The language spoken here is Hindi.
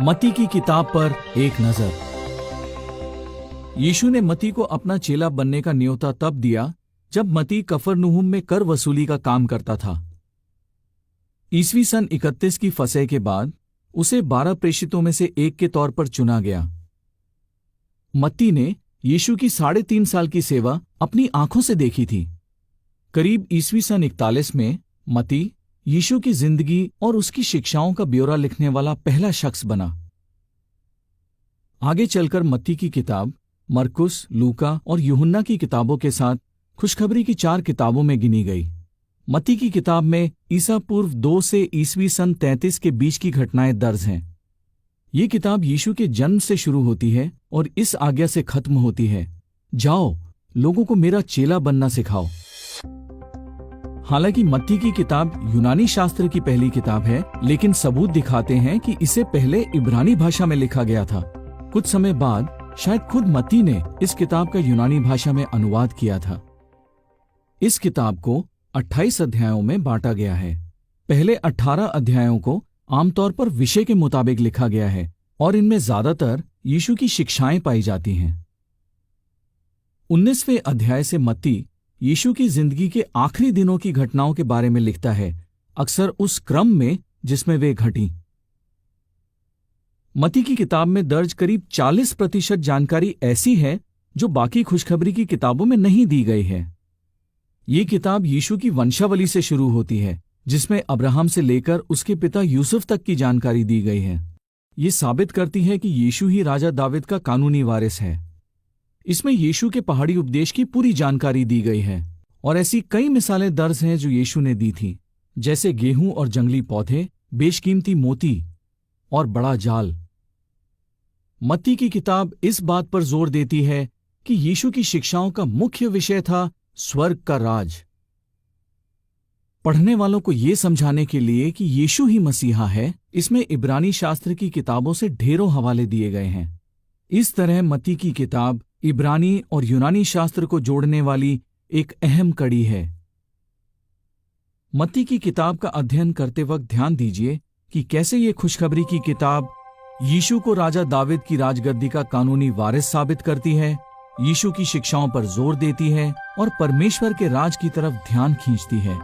मत्ती की किताब पर एक नजर। यीशु ने मत्ती को अपना चेला बनने का न्योता तब दिया जब मत्ती कफरनहूम में कर वसूली का काम करता था। ईस्वी सन 31 की फसह के बाद उसे 12 प्रेषितों में से एक के तौर पर चुना गया। मत्ती ने यीशु की 3.5 साल की सेवा अपनी आंखों से देखी थी। करीब ईस्वी सन 41 में मत्ती यीशु की जिंदगी और उसकी शिक्षाओं का ब्यौरा लिखने वाला पहला शख्स बना। आगे चलकर मत्ती की किताब मरकुस, लूका और यूहन्ना की किताबों के साथ खुशखबरी की 4 किताबों में गिनी गई। मत्ती की किताब में ईसा पूर्व 2 से ईस्वी सन 33 के बीच की घटनाएं दर्ज हैं। ये किताब यीशु के जन्म से शुरू होती है और इस आज्ञा से खत्म होती है, जाओ लोगों को मेरा चेला बनना सिखाओ। हालांकि मत्ती की किताब यूनानी शास्त्र की पहली किताब है, लेकिन सबूत दिखाते हैं कि इसे पहले इब्रानी भाषा में लिखा गया था। कुछ समय बाद शायद खुद मत्ती ने इस किताब का यूनानी भाषा में अनुवाद किया था। इस किताब को 28 अध्यायों में बांटा गया है। पहले 18 अध्यायों को आमतौर पर विषय के मुताबिक लिखा गया है और इनमें ज्यादातर यीशु की शिक्षाएं पाई जाती हैं। 19वें अध्याय से मत्ती यीशु की जिंदगी के आखिरी दिनों की घटनाओं के बारे में लिखता है, अक्सर उस क्रम में जिसमें वे घटी। मत्ती की किताब में दर्ज करीब 40% जानकारी ऐसी है जो बाकी खुशखबरी की किताबों में नहीं दी गई है। ये किताब यीशु की वंशावली से शुरू होती है, जिसमें अब्राहम से लेकर उसके पिता यूसुफ तक की जानकारी दी गई है। ये साबित करती है कि यीशु ही राजा दाविद का कानूनी वारिस है। इसमें यीशु के पहाड़ी उपदेश की पूरी जानकारी दी गई है और ऐसी कई मिसालें दर्ज हैं जो यीशु ने दी थी, जैसे गेहूं और जंगली पौधे, बेशकीमती मोती और बड़ा जाल। मत्ती की किताब इस बात पर जोर देती है कि यीशु की शिक्षाओं का मुख्य विषय था स्वर्ग का राज। पढ़ने वालों को यह समझाने के लिए कि यीशु ही मसीहा है, इसमें इब्रानी शास्त्र की किताबों से ढेरों हवाले दिए गए हैं। इस तरह मत्ती की किताब इब्रानी और यूनानी शास्त्र को जोड़ने वाली एक अहम कड़ी है। मत्ती की किताब का अध्ययन करते वक्त ध्यान दीजिए कि कैसे ये खुशखबरी की किताब यीशु को राजा दाविद की राजगद्दी का कानूनी वारिस साबित करती है, यीशु की शिक्षाओं पर जोर देती है और परमेश्वर के राज की तरफ ध्यान खींचती है।